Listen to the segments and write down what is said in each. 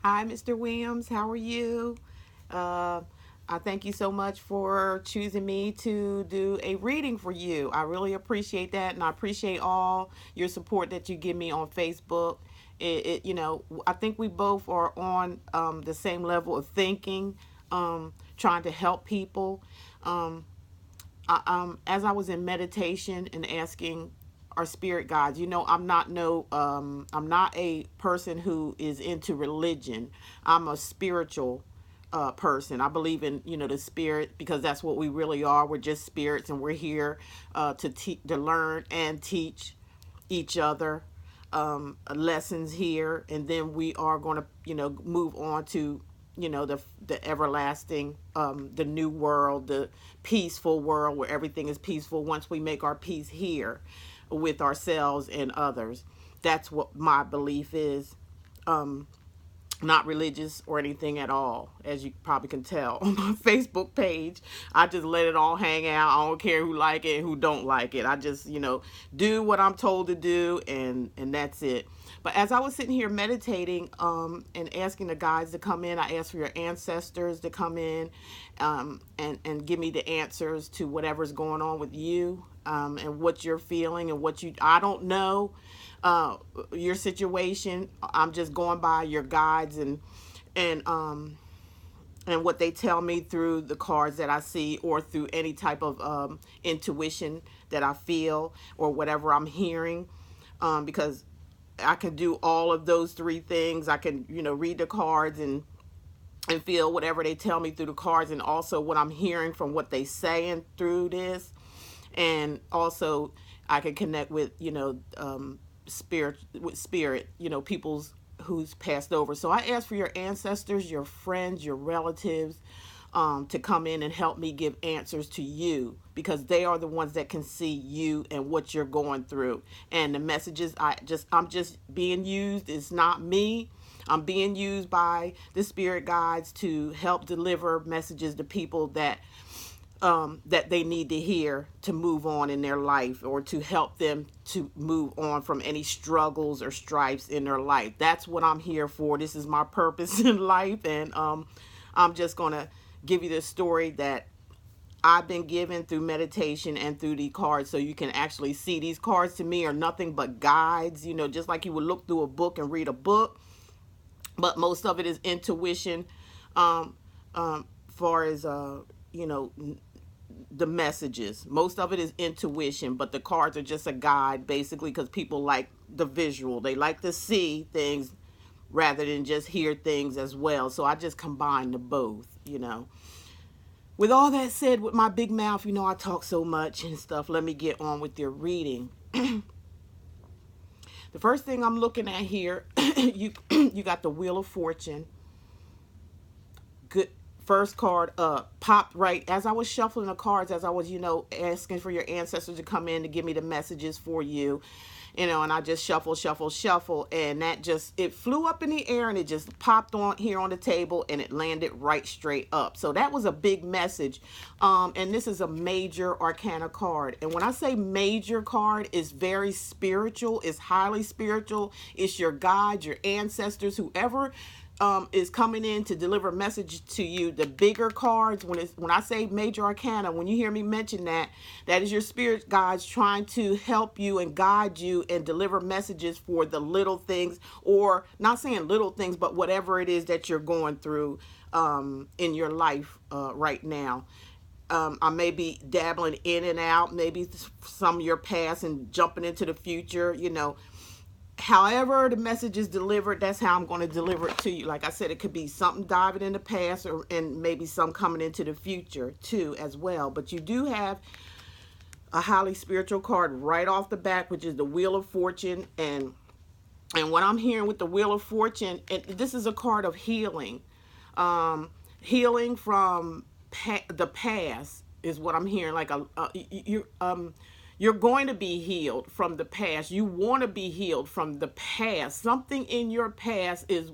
Hi, Mr. Williams. How are you? Uh, I thank you so much for choosing me to do a reading for you. I really appreciate that, and I appreciate all your support that you give me on Facebook. I think we both are on the same level of thinking, trying to help people. Um, as I was in meditation and asking our spirit guides, I'm not a person who is into religion. I'm a spiritual person. I believe in the spirit because that's what we really are. We're just spirits, and we're here to learn and teach each other lessons here, and then we are going to move on to the everlasting, the new world, the peaceful world where everything is peaceful once we make our peace here with ourselves and others. That's what my belief is. Not religious or anything at all, as you probably can tell on my Facebook page. I just let it all hang out. I don't care who like it and who don't like it. I just do what I'm told to do, and that's it. But as I was sitting here meditating and asking the guides to come in, I asked for your ancestors to come in and give me the answers to whatever's going on with you, and what you're feeling and what you I don't know uh, your situation. I'm just going by your guides and um and what they tell me through the cards that I see, or through any type of intuition that I feel, or whatever I'm hearing, because I can do all of those three things. I can read the cards and feel whatever they tell me through the cards, and also what I'm hearing from what they saying through this, and also I can connect with spirit, people's who's passed over. So I ask for your ancestors, your friends, your relatives, to come in and help me give answers to you, because they are the ones that can see you and what you're going through. And the messages I'm just being used. It's not me. I'm being used by the spirit guides to help deliver messages to people that they need to hear to move on in their life, or to help them to move on from any struggles or stripes in their life. That's what I'm here for. This is my purpose in life, and I'm just gonna give you the story that I've been given through meditation and through the cards, so you can actually see these cards to me are nothing but guides, just like you would look through a book and read a book, but most of it is intuition. um far as you know the messages. Most of it is intuition, but the cards are just a guide, basically, because people like the visual. They like to see things rather than just hear things as well. So I just combine the both. With all that said, with my big mouth, I talk so much and stuff. Let me get on with your reading. The first thing I'm looking at here, you got the Wheel of Fortune. Good. First card popped right as I was shuffling the cards, as I was asking for your ancestors to come in to give me the messages for you, and I just shuffle, and that just it flew up in the air, and it just popped on here on the table, and it landed right straight up. So that was a big message. And this is a major arcana card, and when I say major card, it's very spiritual, it's highly spiritual. It's your guides, your ancestors, whoever is coming in to deliver a message to you. The bigger cards, when I say major arcana, when you hear me mention that, that is your spirit guides trying to help you and guide you and deliver messages for the little things, or not saying little things, but whatever it is that you're going through in your life right now. I may be dabbling in and out, maybe some of your past and jumping into the future. However the message is delivered, that's how I'm going to deliver it to you. Like I said, it could be something diving in the past, and maybe some coming into the future too as well. But you do have a highly spiritual card right off the back, which is the Wheel of Fortune. And what I'm hearing with the Wheel of Fortune, and this is a card of healing. Healing from the past is what I'm hearing. Like you're going to be healed from the past. You want to be healed from the past. Something in your past is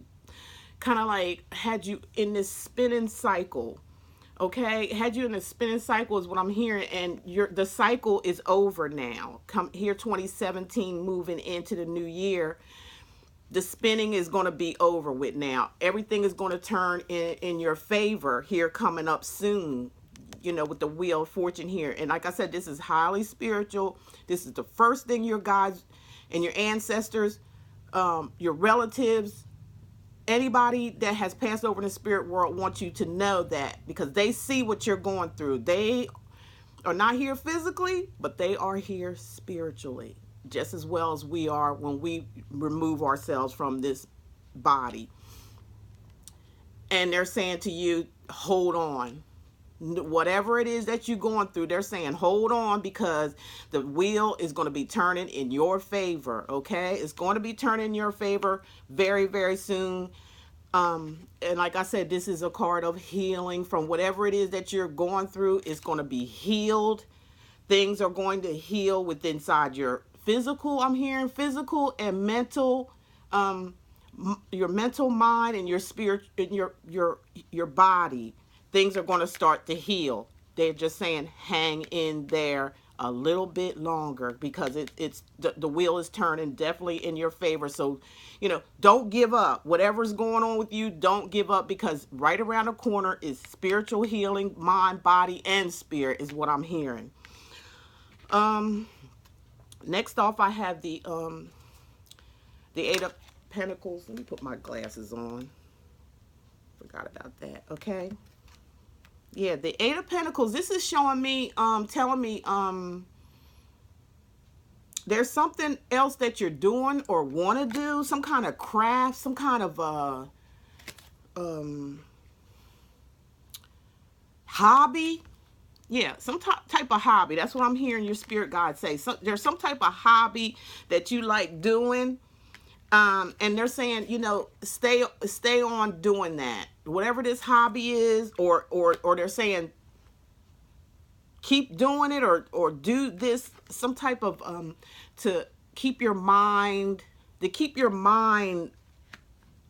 kind of like had you in this spinning cycle. Okay, had you in a spinning cycle is what I'm hearing, and the cycle is over now. Come here, 2017, moving into the new year. the spinning is going to be over with now. Everything is going to turn in your favor here coming up soon, you know, with the Wheel of Fortune here. And like I said, this is highly spiritual. This is the first thing your guides and your ancestors, your relatives, anybody that has passed over in the spirit world want you to know that, because they see what you're going through. They are not here physically, but they are here spiritually, just as well as we are when we remove ourselves from this body. And they're saying to you, hold on. Whatever it is that you're going through, they're saying hold on, because the wheel is going to be turning in your favor. Okay, it's going to be turning in your favor very, very soon. And like I said, this is a card of healing from whatever it is that you're going through. It's going to be healed. Things are going to heal within inside your physical. I'm hearing physical and mental, your mental mind and your spirit and your body. Things are going to start to heal. They're just saying hang in there a little bit longer, because it's the wheel is turning definitely in your favor. So, you know, don't give up. Whatever's going on with you, don't give up, because right around the corner is spiritual healing, mind, body, and spirit is what I'm hearing. Next off, I have the Eight of Pentacles. Let me put my glasses on. Forgot about that. Okay. Yeah, the Eight of Pentacles. This is showing me, telling me, there's something else that you're doing or want to do, some kind of craft, some kind of hobby. Yeah, some type of hobby. That's what I'm hearing your spirit guide say. So there's some type of hobby that you like doing. And they're saying, you know, stay on doing that. Whatever this hobby is, or they're saying keep doing it, or do this, some type of to keep your mind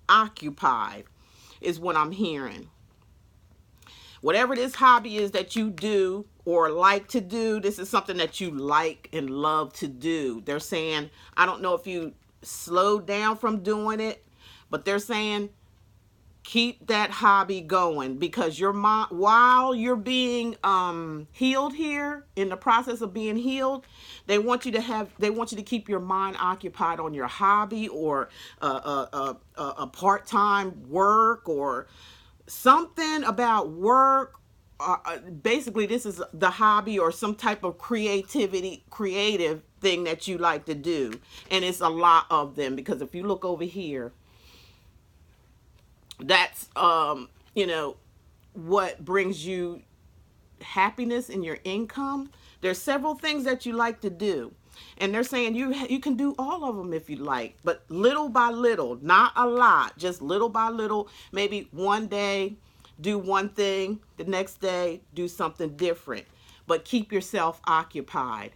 occupied is what I'm hearing. Whatever this hobby is that you do or like to do, this is something that you like and love to do. They're saying, I don't know if you slowed down from doing it, but they're saying keep that hobby going, because your mind, while you're being healed here, in the process of being healed, they want you to keep your mind occupied on your hobby, or a part-time work, or something about work. Basically, this is the hobby or some type of creative thing that you like to do. And it's a lot of them, because if you look over here, that's, you know, what brings you happiness in your income. There's several things that you like to do. And they're saying you can do all of them if you like, but little by little, not a lot, just little by little. Maybe one day do one thing, the next day do something different, but keep yourself occupied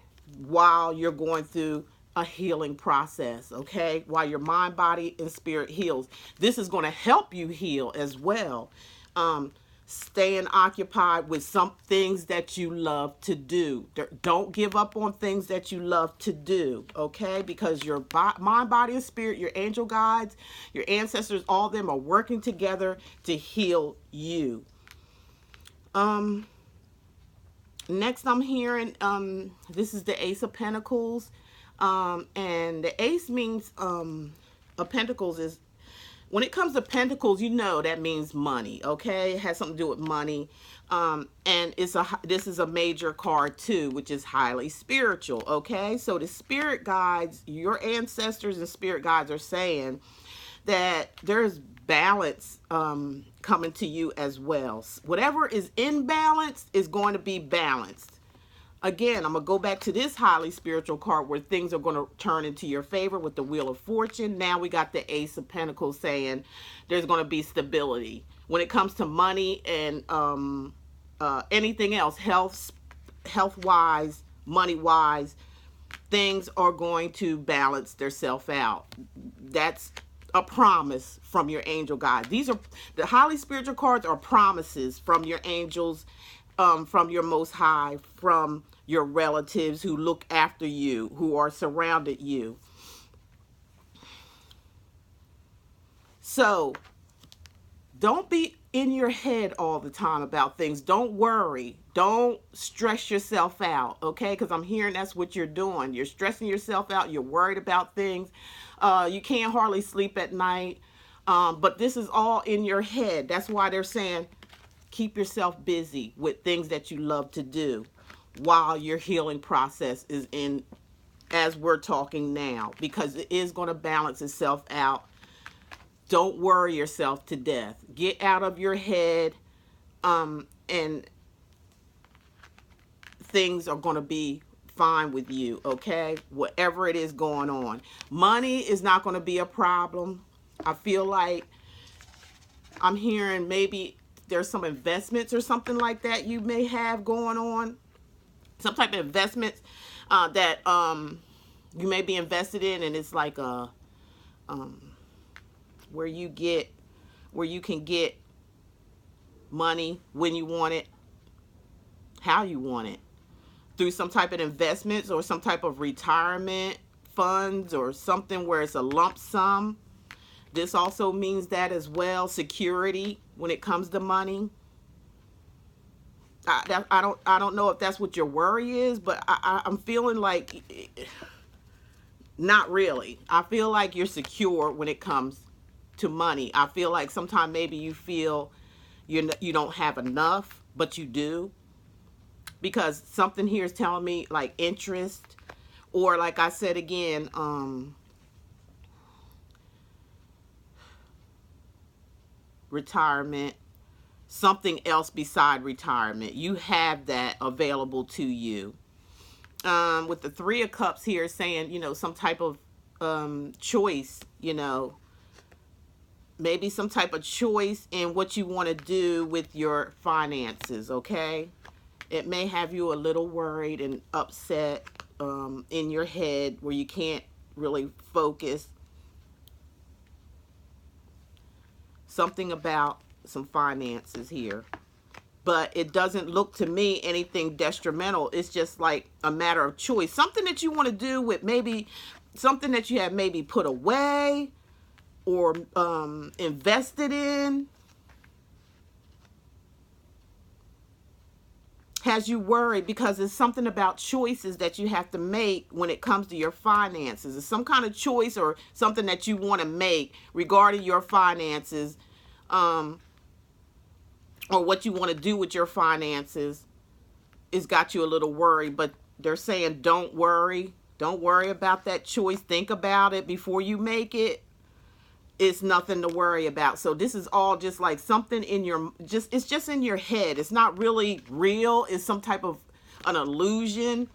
while you're going through a healing process, okay? While your mind, body, and spirit heals. This is going to help you heal as well. Staying occupied with some things that you love to do. Don't give up on things that you love to do, okay? Because your mind, body, and spirit, your angel guides, your ancestors, all of them are working together to heal you. Next I'm hearing, this is the Ace of Pentacles. And the ace means, of Pentacles is, when it comes to pentacles, you know that means money, okay? It has something to do with money. And this is a major card too, which is highly spiritual, okay? So the spirit guides, your ancestors and spirit guides are saying that there's balance coming to you as well. Whatever is imbalanced is going to be balanced. Again, I'm going to go back to this highly spiritual card where things are going to turn into your favor with the Wheel of Fortune. Now we got the Ace of Pentacles saying there's going to be stability. When it comes to money and anything else, health-wise, money-wise, things are going to balance themselves out. That's a promise from your angel guide. These are the highly spiritual cards, are promises from your angels, from your Most High, from your relatives who look after you, who are surrounded you. So don't be in your head all the time about things. Don't worry. Don't stress yourself out, okay? Because I'm hearing that's what you're doing. You're stressing yourself out. You're worried about things. You can't hardly sleep at night. But this is all in your head. That's why they're saying keep yourself busy with things that you love to do while your healing process is in, as we're talking now, because it is going to balance itself out. Don't worry yourself to death. Get out of your head, and things are going to be fine with you, okay? Whatever it is going on. Money is not going to be a problem. I feel like I'm hearing maybe there's some investments or something like that you may have going on. Some type of investments that you may be invested in, and it's like a where you can get money when you want it, how you want it, through some type of investments or some type of retirement funds or something where it's a lump sum. This also means that as well, security when it comes to money. I don't know if that's what your worry is, but I'm feeling like not really. I feel like you're secure when it comes to money. I feel like sometimes maybe you feel you don't have enough, but you do, because something here is telling me like interest, or like I said again, retirement, something else beside retirement. You have that available to you. With the Three of Cups here saying, some type of choice, maybe some type of choice in what you want to do with your finances, okay? It may have you a little worried and upset in your head where you can't really focus. Something about some finances here. But it doesn't look to me anything detrimental. It's just like a matter of choice. Something that you want to do with maybe something that you have maybe put away or invested in has you worried, because it's something about choices that you have to make when it comes to your finances. It's some kind of choice or something that you want to make regarding your finances, or what you want to do with your finances. It's got you a little worried, but they're saying don't worry. Don't worry about that choice. Think about it before you make it. It's nothing to worry about. So this is all just like something in your, it's just in your head. It's not really real. It's some type of an illusion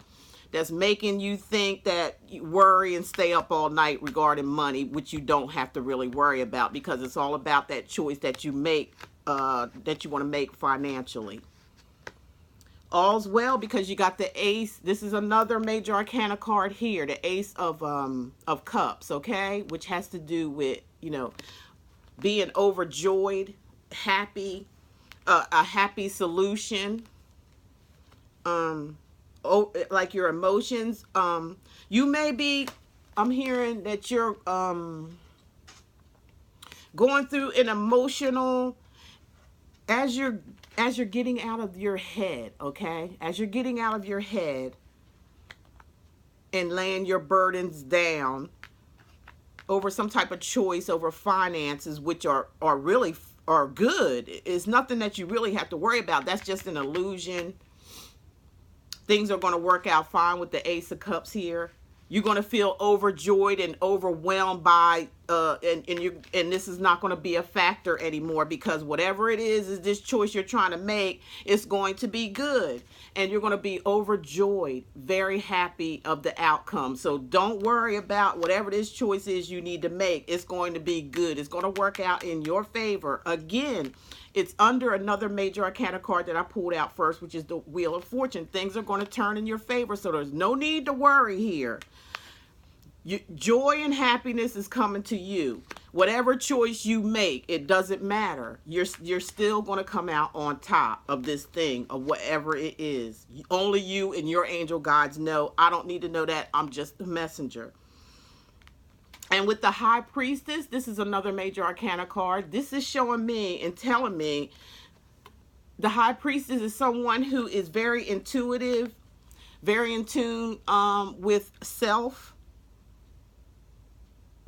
that's making you think that you worry and stay up all night regarding money, which you don't have to really worry about, because it's all about that choice that you make, that you want to make financially. All's well, because you got the Ace. This is another major arcana card here, the Ace of Cups, okay, which has to do with being overjoyed, happy, a happy solution, like your emotions. You may be, I'm hearing that you're going through an emotional, as you're getting out of your head, okay? As you're getting out of your head and laying your burdens down over some type of choice over finances, which are really are good. It's nothing that you really have to worry about. That's just an illusion. Things are going to work out fine with the Ace of Cups here. You're going to feel overjoyed and overwhelmed by, and this is not going to be a factor anymore, because whatever it is this choice you're trying to make, it's going to be good. And you're going to be overjoyed, very happy of the outcome. So don't worry about whatever this choice is you need to make. It's going to be good. It's going to work out in your favor. Again, it's under another major arcana card that I pulled out first, which is the Wheel of Fortune. Things are going to turn in your favor, so there's no need to worry here. Joy and happiness is coming to you. Whatever choice you make, it doesn't matter. You're still going to come out on top of this thing, of whatever it is. Only you and your angel guides know. I don't need to know that. I'm just the messenger. And with the High Priestess, this is another major arcana card. This is showing me and telling me the High Priestess is someone who is very intuitive, very in tune with self.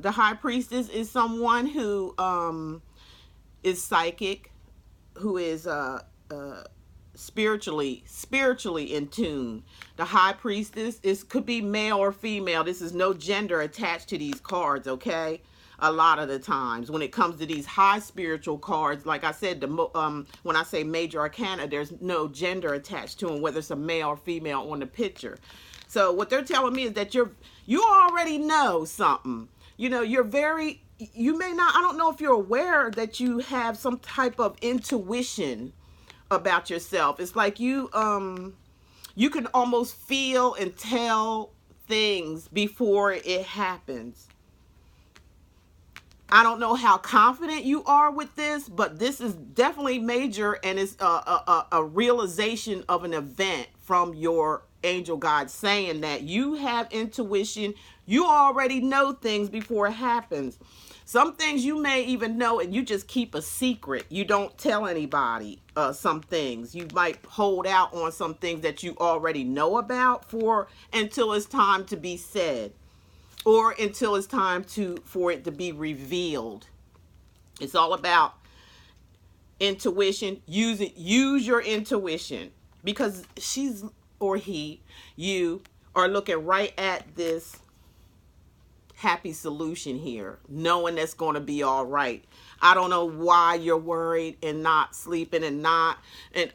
The High Priestess is someone who is psychic, who is spiritually in tune. The High Priestess could be male or female. This is no gender attached to these cards, okay? A lot of the times when it comes to these high spiritual cards, like I said, when I say major arcana, there's no gender attached to them, whether it's a male or female on the picture. So what they're telling me is that you already know something. You know, you may not, I don't know if you're aware that you have some type of intuition about yourself. It's like you can almost feel and tell things before it happens. I don't know how confident you are with this, but this is definitely major, and it's a realization of an event from your angel guide saying that you have intuition. You already know things before it happens. Some things you may even know and you just keep a secret. You don't tell anybody some things. You might hold out on some things that you already know about until it's time to be said, or until it's time for it to be revealed. It's all about intuition. Use your intuition, because she's or you are looking right at this happy solution here, knowing that's going to be all right. I don't know why you're worried and not sleeping and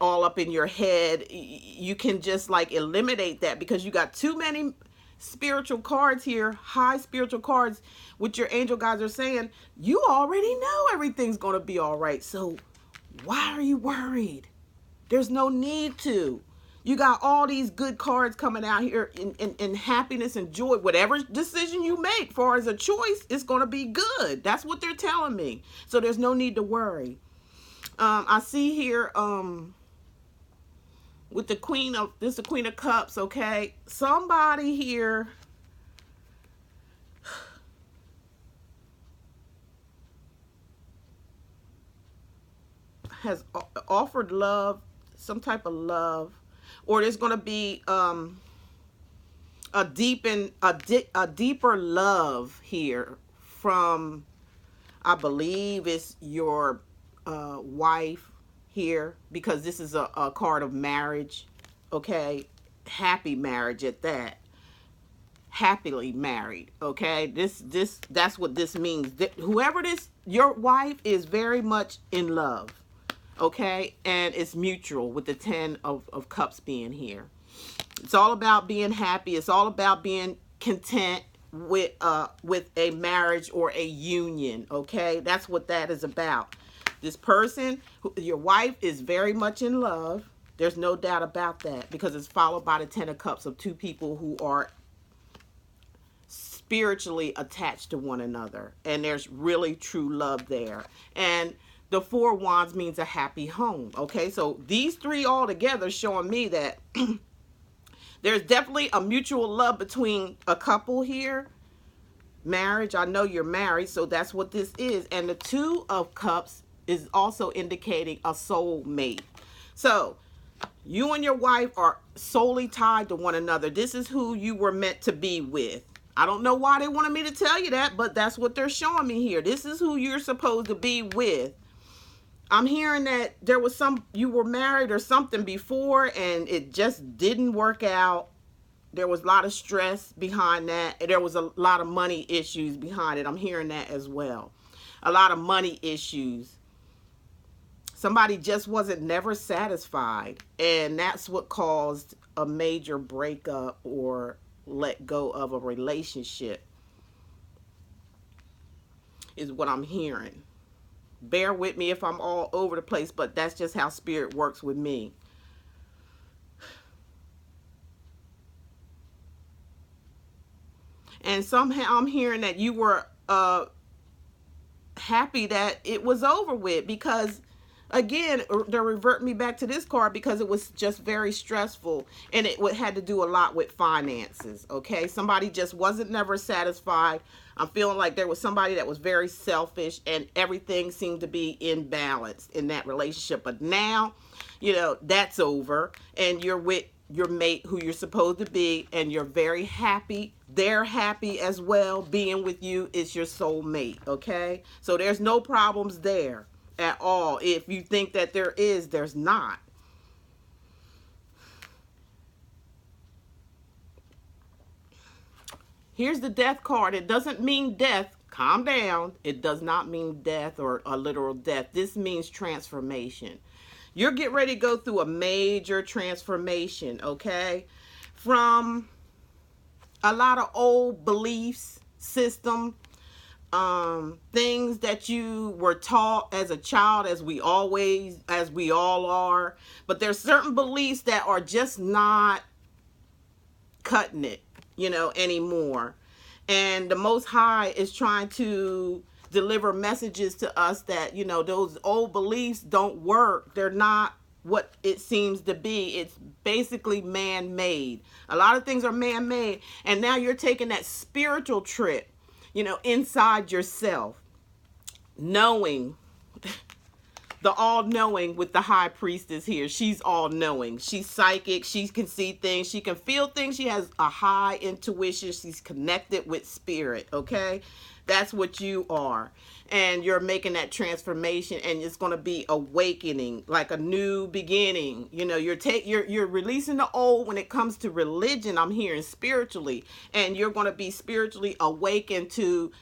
all up in your head. You can just like eliminate that, because you got too many spiritual cards here, high spiritual cards, which your angel guides are saying you already know everything's going to be all right. So why are you worried? There's no need to. You got all these good cards coming out here in happiness and joy. Whatever decision you make far as a choice, it's going to be good. That's what they're telling me. So there's no need to worry. I see here with the Queen of Cups, okay? Somebody here has offered love, some type of love, or there's going to be a deeper love here from, I believe it's your wife here, because this is a card of marriage, okay? Happy marriage at that. Happily married, okay? That's what this means. Whoever your wife is very much in love, okay? And it's mutual with the 10 of Cups being here. It's all about being happy. It's all about being content with a marriage or a union, okay? That's what that is about. This person, your wife, is very much in love. There's no doubt about that, because it's followed by the 10 of Cups of two people who are spiritually attached to one another, and there's really true love there. And the 4 of Wands means a happy home, okay? So these three all together showing me that there's definitely a mutual love between a couple here. Marriage, I know you're married, so that's what this is. And the 2 of Cups is also indicating a soul mate. So you and your wife are solely tied to one another. This is who you were meant to be with. I don't know why they wanted me to tell you that, but that's what they're showing me here. This is who you're supposed to be with. I'm hearing that you were married or something before and it just didn't work out. There was a lot of stress behind that. There was a lot of money issues behind it. I'm hearing that as well. A lot of money issues. Somebody just wasn't never satisfied, and that's what caused a major breakup or let go of a relationship, is what I'm hearing. Bear with me if I'm all over the place, but that's just how spirit works with me. And somehow I'm hearing that you were happy that it was over with, because again, they're reverting me back to this card because it was just very stressful, and it had to do a lot with finances. Okay, somebody just wasn't never satisfied. I'm feeling like there was somebody that was very selfish, and everything seemed to be imbalanced in that relationship. But now, that's over, and you're with your mate who you're supposed to be, and you're very happy. They're happy as well. Being with you is your soul mate. Okay, so there's no problems there at all. If you think that there is, there's not. Here's the death card. It doesn't mean death. Calm down. It does not mean death or a literal death. This means transformation. You're getting ready to go through a major transformation, okay? From a lot of old beliefs, system, things that you were taught as a child, as we all are. But there's certain beliefs that are just not cutting it, anymore. And the Most High is trying to deliver messages to us that, those old beliefs don't work. They're not what it seems to be. It's basically man-made. A lot of things are man-made. And now you're taking that spiritual trip, inside yourself, knowing the all-knowing with the high priestess here. She's all-knowing. She's psychic. She can see things. She can feel things. She has a high intuition. She's connected with spirit, okay? That's what you are. And you're making that transformation, and it's going to be awakening, like a new beginning. You're releasing the old when it comes to religion, I'm hearing spiritually, and you're going to be spiritually awakened to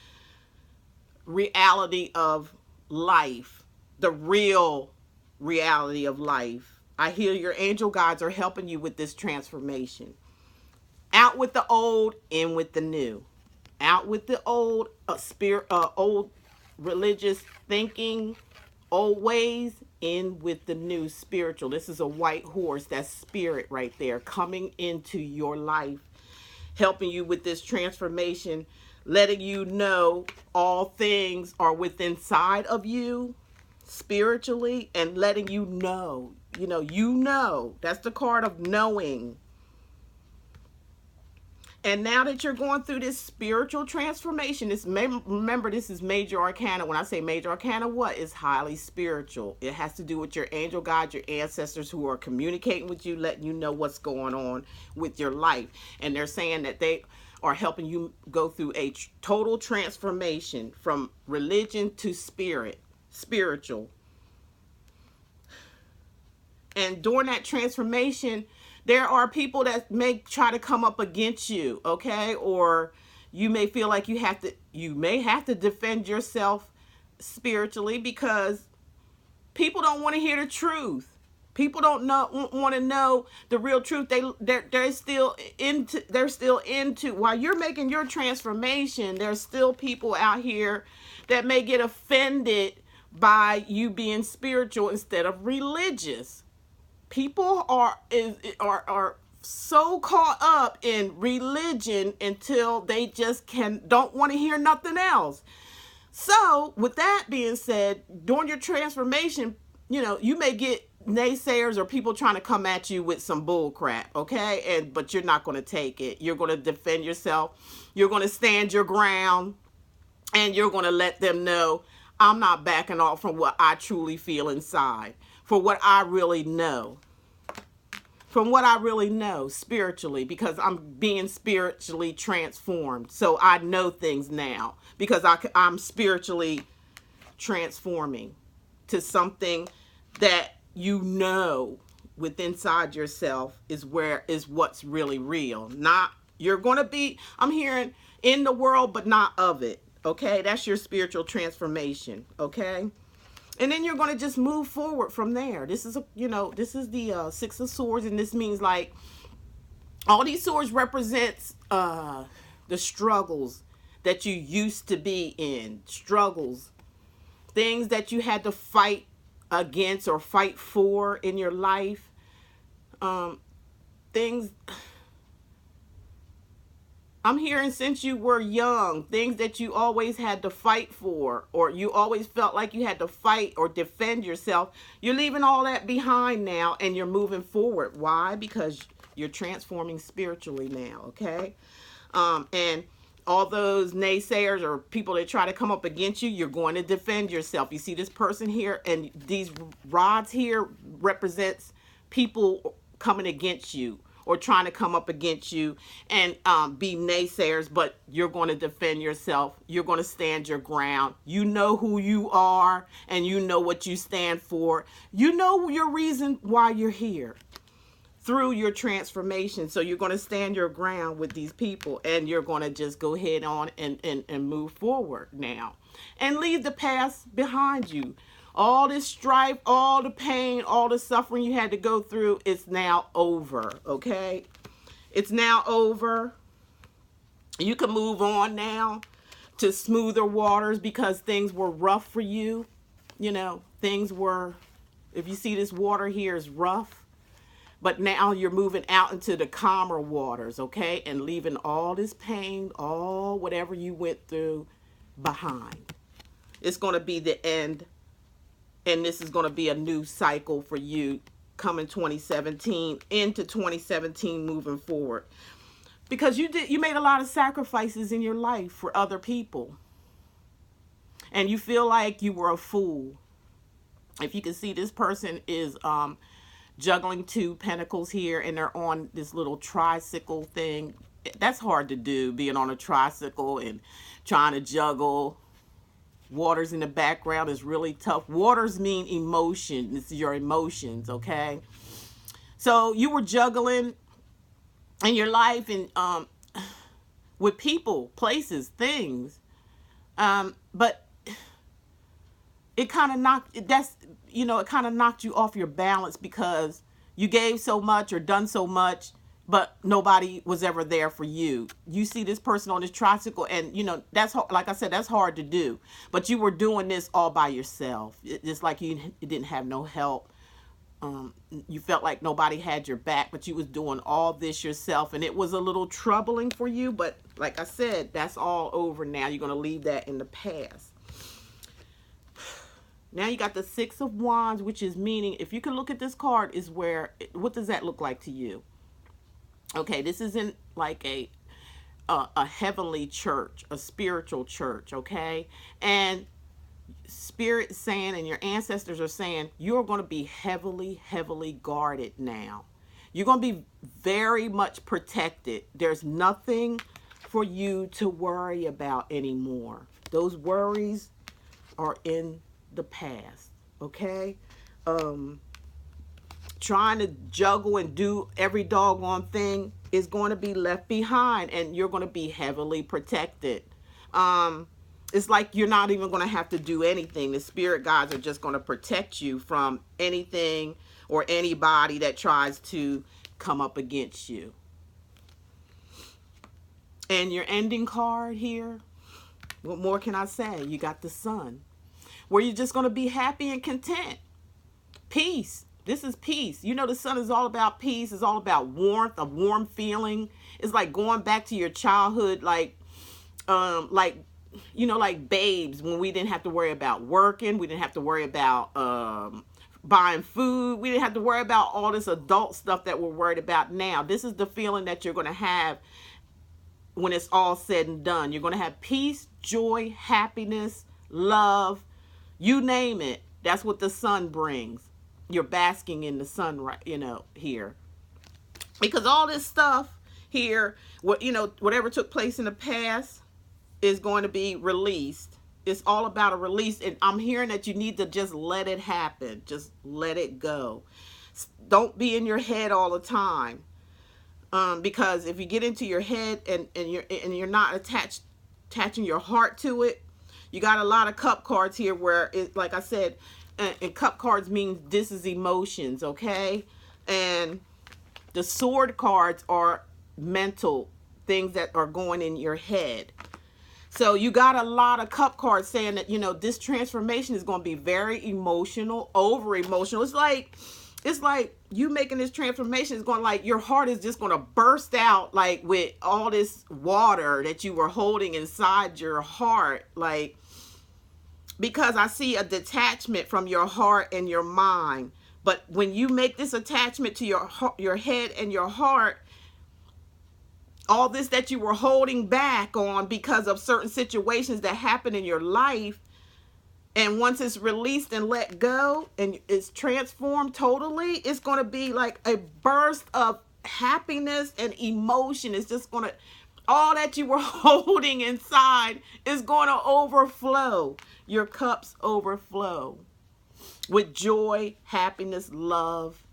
reality of life, the real reality of life. I hear your angel guides are helping you with this transformation. Out with the old, in with the new. Out with the old old religious thinking, old ways, in with the new spiritual. This is a white horse. That's spirit right there, coming into your life, helping you with this transformation, letting you know all things are within inside of you spiritually, and letting you know, that's the card of knowing. And now that you're going through this spiritual transformation, remember, this is major arcana. When I say major arcana, what is highly spiritual? It has to do with your angel guides, your ancestors who are communicating with you, letting you know what's going on with your life. And they're saying that they are helping you go through a total transformation from religion to spiritual. And during that transformation, there are people that may try to come up against you, okay? Or you may feel like you may have to defend yourself spiritually, because people don't want to hear the truth. People don't want to know the real truth. They're still into while you're making your transformation. There's still people out here that may get offended by you being spiritual instead of religious. People are so caught up in religion until they just don't want to hear nothing else. So with that being said, during your transformation, you may get naysayers or people trying to come at you with some bull crap, okay? But you're not going to take it. You're going to defend yourself. You're going to stand your ground, and you're going to let them know, I'm not backing off from what I truly feel inside, for what I really know. From what I really know spiritually, because I'm being spiritually transformed. So I know things now because I'm spiritually transforming to something that with inside yourself is what's really real. Not, you're going to be, I'm hearing, in the world, but not of it. Okay, that's your spiritual transformation. Okay. And then you're going to just move forward from there. This is the Six of Swords, and this means, like, all these swords represents the struggles that you used to be in. Struggles, things that you had to fight against or fight for in your life. Things I'm hearing since you were young, things that you always had to fight for, or you always felt like you had to fight or defend yourself. You're leaving all that behind now and you're moving forward. Why? Because you're transforming spiritually now, okay? And all those naysayers or people that try to come up against you, you're going to defend yourself. You see this person here, and these rods here represents people coming against you or trying to come up against you and be naysayers, but you're going to defend yourself. You're going to stand your ground. You know who you are and you know what you stand for. You know your reason why you're here through your transformation. So you're going to stand your ground with these people and you're going to just go head on and move forward now and leave the past behind you. All this strife, all the pain, all the suffering you had to go through, it's now over, okay? It's now over. You can move on now to smoother waters because things were rough for you. You know, things were, if you see this water here is rough, but now you're moving out into the calmer waters, okay? And leaving all this pain, all whatever you went through behind. It's going to be the end. And this is going to be a new cycle for you coming 2017 into 2017 moving forward. Because you made a lot of sacrifices in your life for other people. And you feel like you were a fool. If you can see, this person is juggling 2 pentacles here and they're on this little tricycle thing. That's hard to do, being on a tricycle and trying to juggle. Waters in the background is really tough. Waters mean emotion. It's your emotions, okay? So you were juggling in your life and with people, places, things. But it kind of knocked you off your balance because you gave so much or done so much, but nobody was ever there for you. You see this person on this tricycle and, that's, like I said, that's hard to do. But you were doing this all by yourself. It's like you didn't have no help. You felt like nobody had your back, but you was doing all this yourself. And it was a little troubling for you. But like I said, that's all over now. You're going to leave that in the past. Now you got the 6 of Wands, which is meaning, if you can look at this card, is where, what does that look like to you? Okay, this isn't like a heavenly church, a spiritual church, okay? And Spirit saying, and your ancestors are saying, you're going to be heavily, heavily guarded now. You're going to be very much protected. There's nothing for you to worry about anymore. Those worries are in the past, okay? Trying to juggle and do every doggone thing is going to be left behind and you're going to be heavily protected. It's like you're not even going to have to do anything. The spirit guides are just going to protect you from anything or anybody that tries to come up against you. And your ending card here, what more can I say? You got the Sun, where you're just going to be happy and content. Peace. This is peace. The Sun is all about peace. It's all about warmth, a warm feeling. It's like going back to your childhood, like babes, when we didn't have to worry about working. We didn't have to worry about buying food. We didn't have to worry about all this adult stuff that we're worried about now. This is the feeling that you're going to have when it's all said and done. You're going to have peace, joy, happiness, love, you name it. That's what the Sun brings. You're basking in the sun, right? Here, because all this stuff here, whatever took place in the past is going to be released. It's all about a release, and I'm hearing that you need to just let it happen. Just let it go. Don't be in your head all the time, because if you get into your head and you're not attaching your heart to it, you got a lot of cup cards here where it, like I said. And cup cards means this is emotions, okay? And the sword cards are mental things that are going in your head. So you got a lot of cup cards saying that, this transformation is going to be very emotional, over emotional. It's like it's like you making this transformation is going, like your heart is just going to burst out, like with all this water that you were holding inside your heart, like, because I see a detachment from your heart and your mind. But when you make this attachment to your head and your heart, all this that you were holding back on because of certain situations that happen in your life, and once it's released and let go and it's transformed totally, it's going to be like a burst of happiness and emotion. It's just going to, all that you were holding inside is going to overflow. Your cups overflow with joy, happiness, love.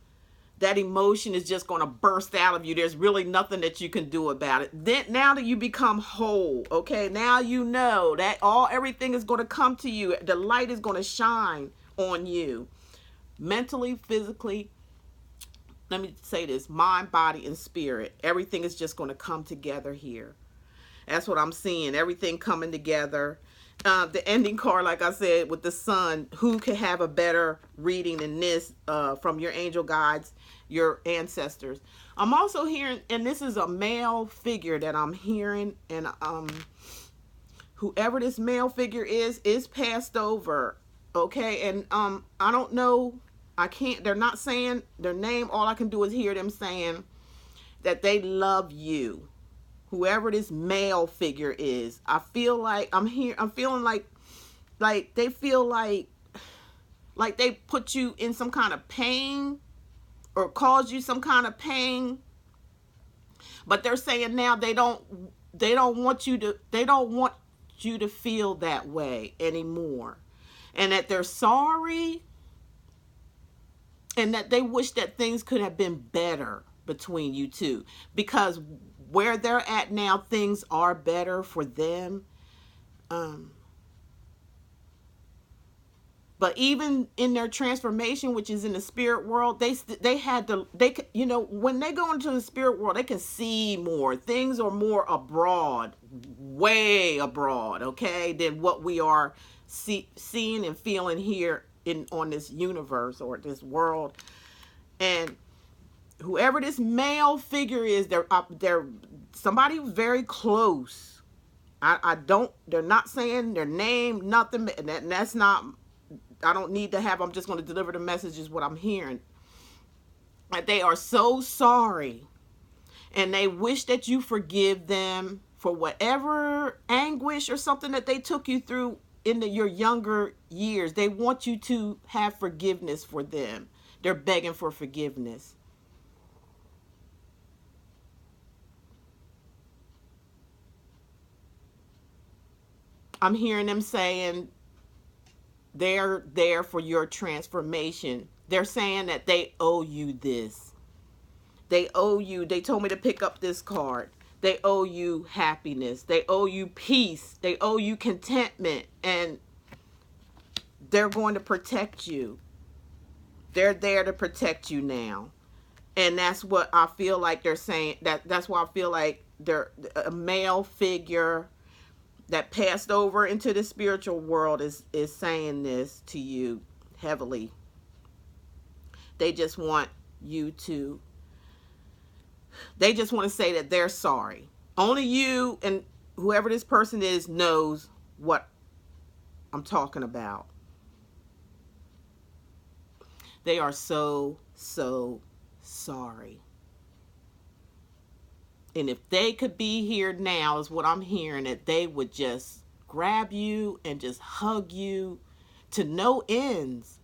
That emotion is just going to burst out of you. There's really nothing that you can do about it. Then now that you become whole, okay, now you know that everything is going to come to you. The light is going to shine on you, mentally, physically. Let me say this: mind, body, and spirit. Everything is just going to come together here. That's what I'm seeing. Everything coming together. The ending card, like I said, with the sun. Who could have a better reading than this from your angel guides, your ancestors? I'm also hearing, and this is a male figure that I'm hearing, and whoever this male figure is passed over. Okay, and I don't know. I can't. They're not saying their name. All I can do is hear them saying that they love you. Whoever this male figure is, I feel like I'm feeling like they feel like they put you in some kind of pain or caused you some kind of pain. But they're saying now they don't want you to feel that way anymore, and that they're sorry, and that they wish that things could have been better between you two, because where they're at now, things are better for them. But even in their transformation, which is in the spirit world, they had to, when they go into the spirit world, they can see more. Things are more abroad, way abroad, okay, than what we are seeing and feeling here on this universe or this world. And whoever this male figure is, they're somebody very close. They're not saying their name, nothing. That's not, I don't need to have, I'm just going to deliver the message is what I'm hearing. That they are so sorry, and they wish that you forgive them for whatever anguish or something that they took you through in your younger years. They want you to have forgiveness for them. They're begging for forgiveness. I'm hearing them saying they're there for your transformation. They're saying that they owe you this. They owe you. They told me to pick up this card. They owe you happiness. They owe you peace. They owe you contentment. And they're going to protect you. They're there to protect you now. And that's what I feel like they're saying. That's why I feel like they're a male figure that passed over into the spiritual world is saying this to you heavily. They just want you to, they just want to say that they're sorry. Only you and whoever this person is knows what I'm talking about. They are so sorry. And if they could be here now, is what I'm hearing, that they would just grab you and just hug you to no ends.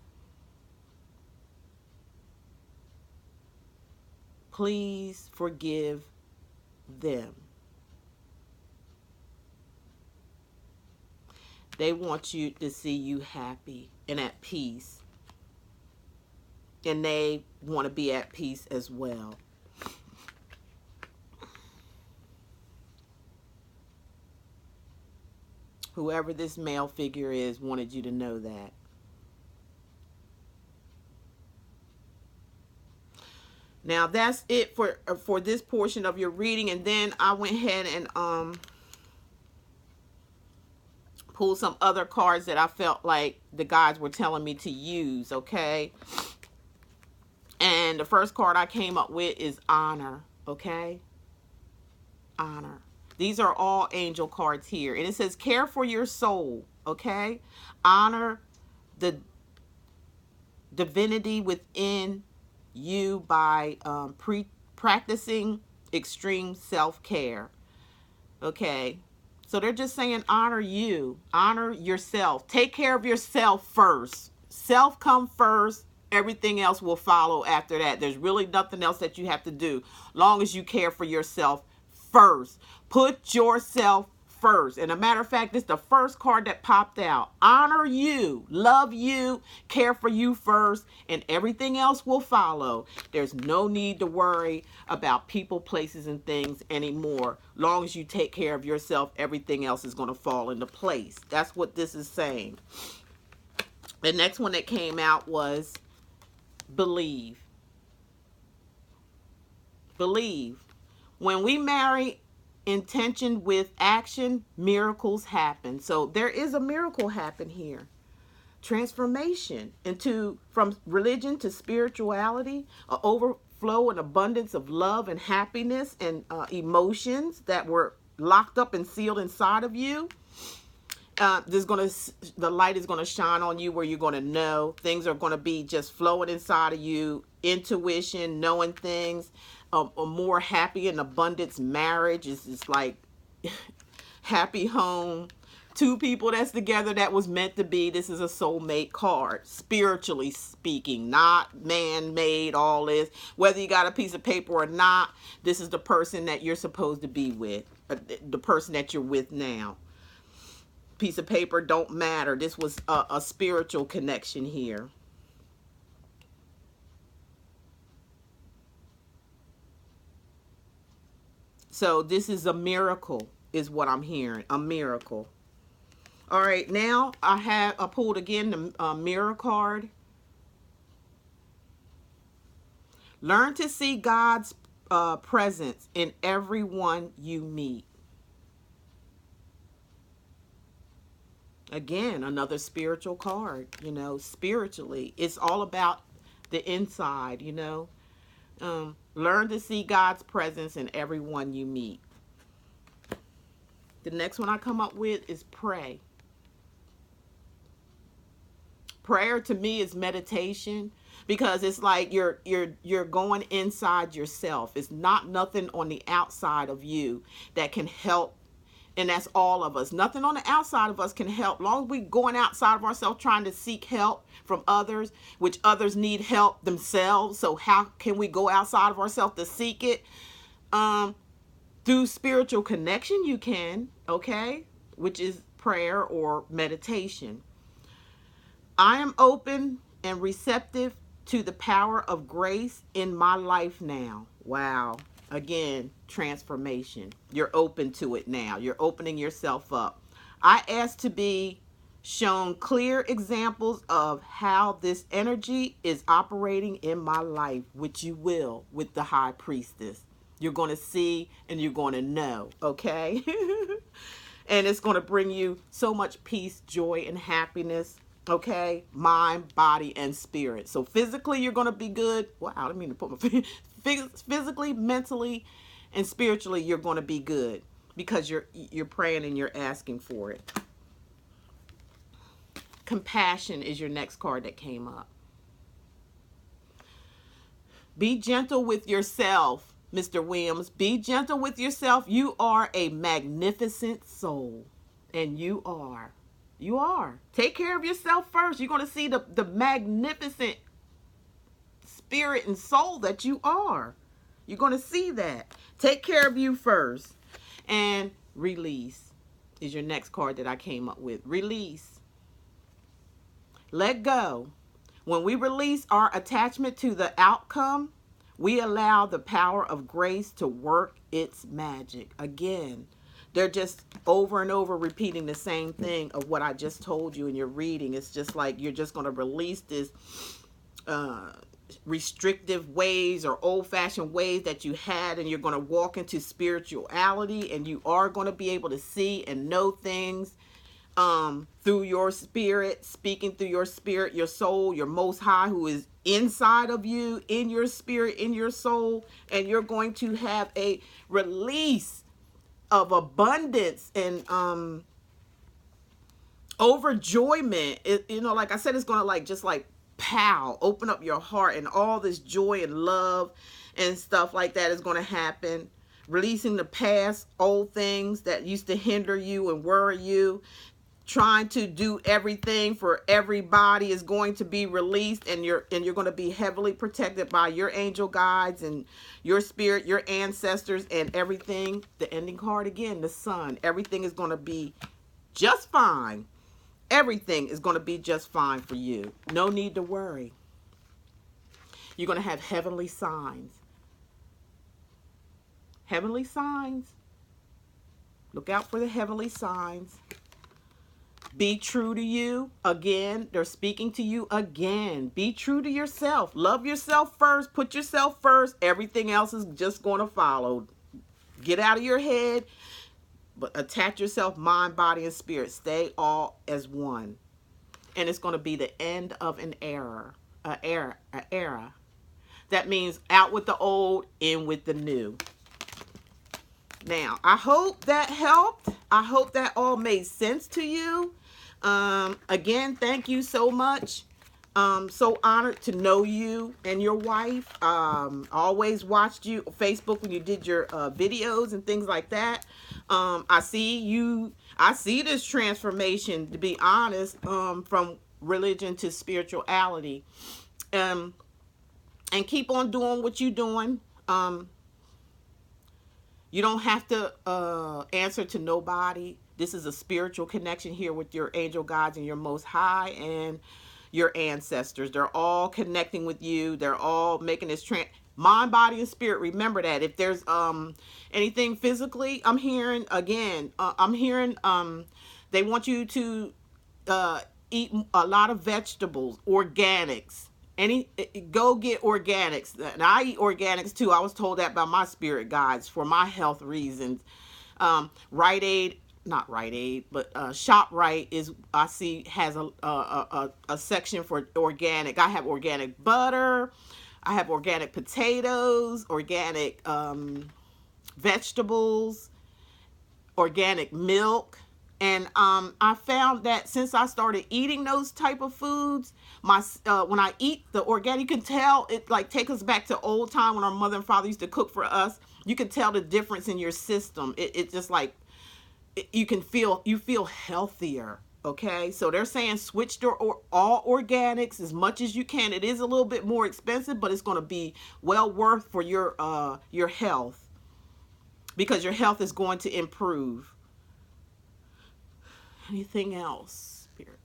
Please forgive them. They want you to see you happy and at peace. And they want to be at peace as well. Whoever this male figure is wanted you to know that. Now that's it for this portion of your reading, and then I went ahead and pulled some other cards that I felt like the guides were telling me to use, okay? And the first card I came up with is honor. Okay? Honor. These are all angel cards here. And it says care for your soul. Okay? Honor the divinity within you by practicing extreme self-care. Okay? So they're just saying honor you. Honor yourself. Take care of yourself first. Self come first. Everything else will follow after that. There's really nothing else that you have to do. Long as you care for yourself first. Put yourself first. And a matter of fact, this is the first card that popped out. Honor you. Love you. Care for you first. And everything else will follow. There's no need to worry about people, places, and things anymore. Long as you take care of yourself, everything else is going to fall into place. That's what this is saying. The next one that came out was believe. Believe. When we marry intention with action, miracles happen. So there is a miracle happen here. Transformation from religion to spirituality, an overflow and abundance of love and happiness and emotions that were locked up and sealed inside of you. The light is going to shine on you where you're going to know. Things are going to be just flowing inside of you. Intuition, knowing things. A more happy and abundance marriage is like happy home. Two people that's together that was meant to be. This is a soulmate card, spiritually speaking, not man-made, all this. Whether you got a piece of paper or not, this is the person that you're supposed to be with, the person that you're with now. Piece of paper don't matter. This was a spiritual connection here. So this is a miracle, is what I'm hearing. A miracle. All right, now I pulled again the mirror card. Learn to see God's presence in everyone you meet. Again, another spiritual card, spiritually. It's all about the inside, Learn to see God's presence in everyone you meet. The next one I come up with is pray. Prayer to me is meditation because it's like you're going inside yourself. It's not nothing on the outside of you that can help. And that's all of us. Nothing on the outside of us can help. Long as we're going outside of ourselves trying to seek help from others, which others need help themselves. So how can we go outside of ourselves to seek it? Through spiritual connection, you can, okay? Which is prayer or meditation. I am open and receptive to the power of grace in my life now. Wow. Again, transformation. You're open to it now. You're opening yourself up. I ask to be shown clear examples of how this energy is operating in my life, which you will with the High Priestess. You're going to see and you're going to know, okay? And it's going to bring you so much peace, joy, and happiness, okay? Mind, body, and spirit. So physically, you're going to be good. Wow, I didn't mean to put my physically, mentally, and spiritually, you're going to be good because you're praying and you're asking for it. Compassion is your next card that came up. Be gentle with yourself, Mr. Williams. Be gentle with yourself. You are a magnificent soul, and you are. You are. Take care of yourself first. You're going to see the magnificent spirit and soul that you are. You're going to see that. Take care of you first. And release is your next card that I came up with. Release. Let go. When we release our attachment to the outcome, we allow the power of grace to work its magic. Again, they're just over and over repeating the same thing of what I just told you in your reading. It's just like you're just going to release this restrictive ways or old-fashioned ways that you had, and you're going to walk into spirituality, and you are going to be able to see and know things through your spirit, speaking through your spirit, your soul, your Most High, who is inside of you, in your spirit, in your soul, and you're going to have a release of abundance and overjoyment. Like I said, it's gonna like just like pow, open up your heart, and all this joy and love and stuff like that is gonna happen. Releasing the past old things that used to hinder you and worry you. Trying to do everything for everybody is going to be released, and you're going to be heavily protected by your angel guides and your spirit, your ancestors, and everything. The ending card again, the sun. Everything is going to be just fine. Everything is going to be just fine for you. No need to worry. You're going to have heavenly signs. Heavenly signs. Look out for the heavenly signs. Be true to you. Again, they're speaking to you again. Be true to yourself. Love yourself first. Put yourself first. Everything else is just going to follow. Get out of your head, but attach yourself, mind, body, and spirit. Stay all as one. And it's going to be the end of an era. An era. That means out with the old, in with the new. Now, I hope that helped. I hope that all made sense to you. Again, thank you so much. So honored to know you and your wife. Always watched you on Facebook when you did your videos and things like that. I see this transformation, to be honest, from religion to spirituality. And keep on doing what you're doing. You don't have to answer to nobody. This is a spiritual connection here with your angel guides and your Most High and your ancestors. They're all connecting with you. They're all making this mind, body, and spirit. Remember that. If there's anything physically, I'm hearing again. I'm hearing they want you to eat a lot of vegetables, organics. Go get organics. And I eat organics too. I was told that by my spirit guides for my health reasons. Rite Aid, not Rite Aid, but ShopRite is, I see, has a section for organic. I have organic butter. I have organic potatoes, organic vegetables, organic milk. And I found that since I started eating those type of foods, when I eat the organic, you can tell it like takes us back to old time when our mother and father used to cook for us. You can tell the difference in your system. It just like you feel healthier. Okay, so they're saying switch to all organics as much as you can. It is a little bit more expensive, but it's going to be well worth for your health, because your health is going to improve. Anything else, Spirit?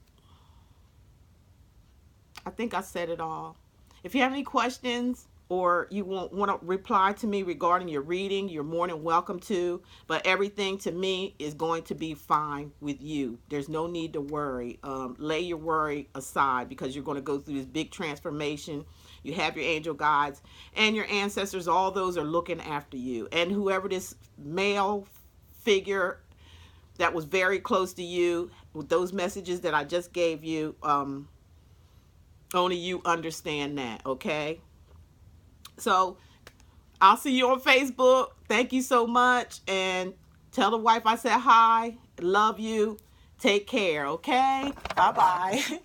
I think I said it all. If you have any questions or you want to reply to me regarding your reading, you're more than welcome to. But everything to me is going to be fine with you. There's no need to worry. Lay your worry aside, because you're going to go through this big transformation. You have your angel guides and your ancestors. All those are looking after you. And whoever this male figure that was very close to you, with those messages that I just gave you, only you understand that, okay? So I'll see you on Facebook. Thank you so much. And tell the wife I said hi. Love you. Take care, okay? Bye-bye.